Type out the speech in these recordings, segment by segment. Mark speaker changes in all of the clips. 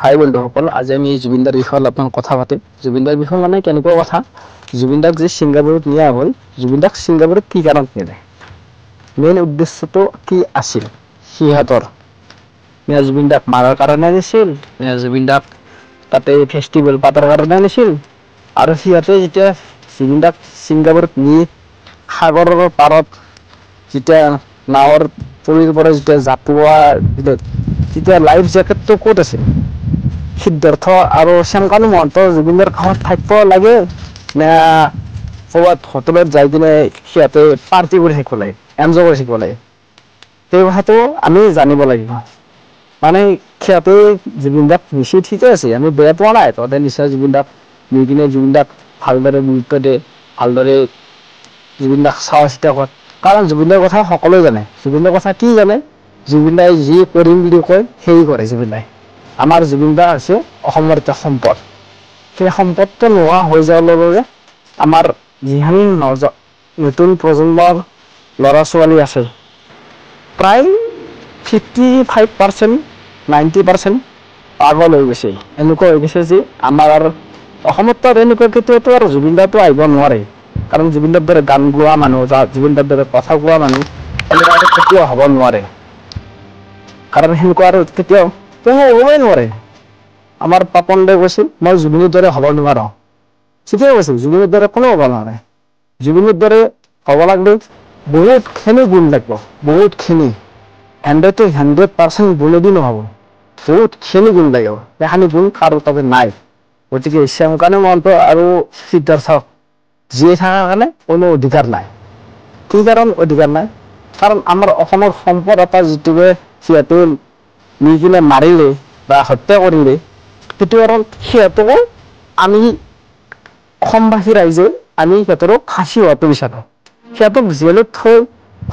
Speaker 1: হাই বন্ধুসকল, আজি আমি জুবিনদাৰ বিষয়ে অলপমান কথা পাতিম। জুবিনদাৰ বিষয়ে মানে কেনেকুৱা কথা, জুবিনদাক যে ছিংগাপুৰত নিয়া হ'ল, জুবিনদাক ছিংগাপুৰত কি কাৰণত নিলে, মেইন উদ্দেশ্যটো কি আছিল সিহঁতৰ? জুবিনদাক মাৰাৰ কাৰণে নিছিল নে জুবিনদাক তাতে ফেষ্টিভেল পাতাৰ কাৰণে নিছিল? আৰু সিহঁতে যেতিয়া জুবিনদাক ছিংগাপুৰত নি সাগৰৰ পাৰত যেতিয়া নাৱৰ পুলিৰ পৰা যেতিয়া জাঁপোৱা তেতিয়া লাইফ জেকেটটো ক'ত আছে? সিদ্ধাৰ্থ আৰু শ্যামকানু মহন্ত জুবিনদাৰ কাষত থাকিব লাগে নে ক'ৰবাত হোটেলত যাই কিনে সিহঁতে পাৰ্টি কৰি থাকিব লাগে, এনজয় কৰি থাকিব লাগে? সেই কথাটো আমি জানিব লাগিব। মানে সিহঁতে জুবিনদাক নিশ্চয় ঠিকে আছে, আমি বেয়া পোৱা নাই। তহঁতে নিশ্চয় জুবিনদাক নি কিনে জুবিনদাক ভালদৰে গুৰুত্ব দিয়ে, ভালদৰে জুবিনদাক চোৱা চিতা কৰে। কাৰণ জুবিনদাৰ কথা সকলোৱে জানে। জুবিনদাৰ কথা কি জানে? জুবিনদাই যি কৰিম বুলি কয় সেই কৰে জুবিনদাই। আমাৰ জুবিনদা হৈছে অসমৰ এটা সম্পদ। সেই সম্পদটো নোহোৱা হৈ যোৱাৰ লগে লগে আমাৰ যিখিনি নতুন প্ৰজন্মৰ ল'ৰা ছোৱালী আছে, প্ৰায় 55%, 90% পাগল হৈ গৈছে। এনেকুৱা হৈ গৈছে যে আমাৰ আৰু অসমততো আৰু এনেকুৱা কেতিয়াওতো আৰু জুবিনদাটো আহিব নোৱাৰে। কাৰণ জুবিনদাৰ দৰে গান গোৱা মানুহ, জুবিনদাৰ দৰে কথা কোৱা মানুহ কেতিয়াও হ'ব নোৱাৰে। কাৰণ সেনেকুৱা আৰু কেতিয়াও হ'বই নোৱাৰে। আমাৰ পাপন দাই কৈছিল, মই জুবিনৰ দৰে হ'ব নোৱাৰো। ঠিকেই কৈছিল, জুবিনৰ দৰে কোনো হ'ব নোৱাৰে। জুবিনৰ দৰে হ'ব লাগিলে বহুতখিনি গুণ লাগিব, বহুতখিনি। 100% গুণেদি নহ'ব, বহুতখিনি গুণ লাগিব। সেইখিনি গুণ কাৰো তাতে নাই। গতিকে শ্যামকানু মহন্ত আৰু সিদ্ধাৰ্থক জীয়াই থকাৰ কাৰণে কোনো অধিকাৰ নাই। কি কাৰণ অধিকাৰ নাই? কাৰণ আমাৰ অসমৰ সম্পদ এটা যিটোকে সিহঁতে নি কিনে মাৰিলে বা হত্যা কৰিলে, সেইটো কাৰণ সিহঁতকো আমি অসমবাসী ৰাইজে আমি সিহঁতক ফাঁচি হোৱাটো বিচাৰোঁ। সিহঁতক জেলত থৈ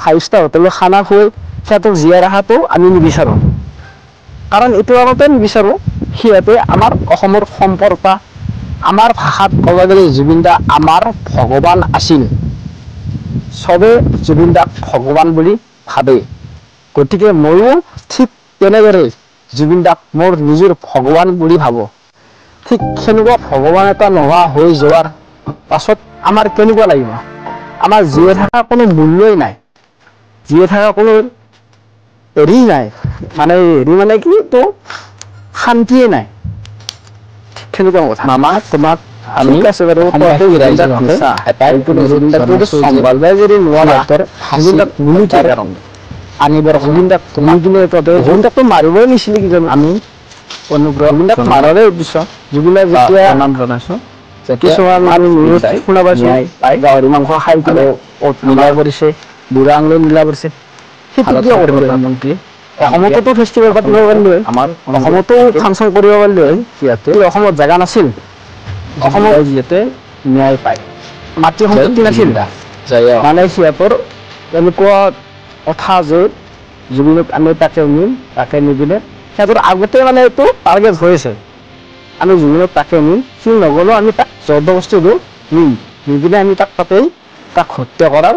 Speaker 1: 5 ষ্টাৰ হোটেলত খানা খুৱাই সিহঁতক জীয়াই ৰখাটো আমি নিবিচাৰোঁ। কাৰণ এইটো কাৰণতে নিবিচাৰোঁ, সিহঁতে আমাৰ অসমৰ সম্পদ এটা, আমাৰ ভাষাত ক'ব গ'লে জুবিনদা আমাৰ ভগৱান আছিল। চবে জুবিনদাক ভগৱান বুলি ভাবে। গতিকে ময়ো ঠিক তেনেদৰে জুবিনদাক মোৰ নিজৰ ভগৱান বুলি ভাবোঁ। ঠিক সেনেকুৱা ভগৱান এটা নোহোৱা হৈ যোৱাৰ পাছত আমাৰ কেনেকুৱা লাগিব? আমাৰ জীয়াই থকা কোনো মূল্যই নাই, জীয়াই থকা কোনো হেৰি নাই। মানে হেৰি মানে কি, তো শান্তিয়ে নাই। সেনেকুৱা কথা। মামা তোমাক আমি মাৰিবই নিছিলি কিজানি। আমি জুবিনদাক মাৰাৰে উদ্দেশ্য। জুবিনদাই যেতিয়া কিছুমান আমি শুনা পাইছো গাহৰি মাংস খাই কিনে নীলা কৰিছে, বুঢ়া আঙুলি নীলা কৰিছে। সেইটো কিয় কৰিব মন্ত্ৰীয়ে? অসমতো ফেষ্টিভেল পাতিব পাৰিলে হয়, অসমতো ফাংচন কৰিব পাৰিলে হয়। সিহঁতে অসমত জেগা নাছিল, অসমত যিহেতু ন্যায় পায়, মাতৃ সম্পত্তি নাছিল। মানে সিহঁতৰ এনেকুৱা কথা যে জুবিনক আমি তাকে নিম, তাকে নিদিলে সিহঁতৰ আগতে মানে এইটো টাৰ্গেট হৈ আছে। আমি জুবিনক তাকে নিম, সি নগ'লেও আমি তাক জবৰদস্তি নিম, নি কিনে আমি তাক হত্যা কৰাৰ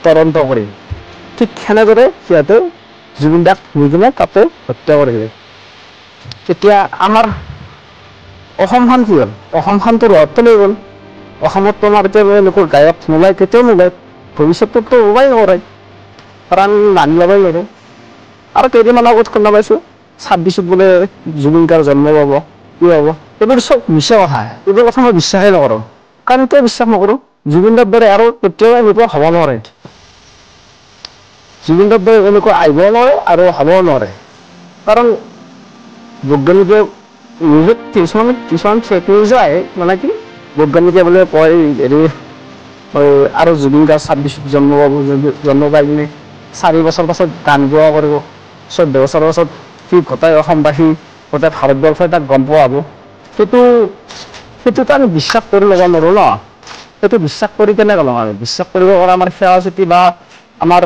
Speaker 1: তদন্ত কৰিম। ঠিক সেনেদৰে সিহঁতে জুবিনদাক নি কিনে তাতে হত্যা কৰিলে। তেতিয়া আমাৰ অসমখন কি হ'ল? অসমখনতো ৰ'দটো লৈ গ'ল। অসমত তোমাৰ এতিয়া এনেকুৱা গায়ক নোলায়, কেতিয়াও নোলায়, ভৱিষ্যততো ওলাবই নৰে। কাৰণ মানি ল'বই নোৱাৰোঁ। আৰু কেইদিনমান আগত শুনা পাইছোঁ 26ত বোলে জুবিন গাৰ্গৰ জন্ম পাব, কি হ'ব? এইবোৰ চব মিছা কথা। এইবোৰ কথা মই বিশ্বাসেই নকৰোঁ। কাৰণ কিয় বিশ্বাস নকৰোঁ? জুবিনদাৰ দৰে আৰু কেতিয়াও এনেকুৱা হ'ব নোৱাৰে। জুবিনদাৰ দৰে এনেকুৱা আহিবও নোৱাৰে আৰু হ'বও নোৱাৰে। কাৰণ বৈজ্ঞানিকে কিছুমান ফেক নিউজো আহে, মানে কি বৈজ্ঞানিকে বোলে কয় হেৰি আৰু জুবিন গাৰ্গ 26ত জন্ম পাব, জন্ম পাই কিনে 4 বছৰ পাছত গান গোৱা কৰিব, 14 বছৰৰ পাছত সি গোটেই অসমবাসী, গোটেই ভাৰতবৰ্ষই তাক গম পোৱা হ'ব। সেইটোতো আমি বিশ্বাস কৰি ল'ব নোৱাৰোঁ ন। সেইটো বিশ্বাস কৰি কেনেকৈ ল'ম? আমি বিশ্বাস কৰিব পৰা আমাৰ সেৱা চেতি বা আমাৰ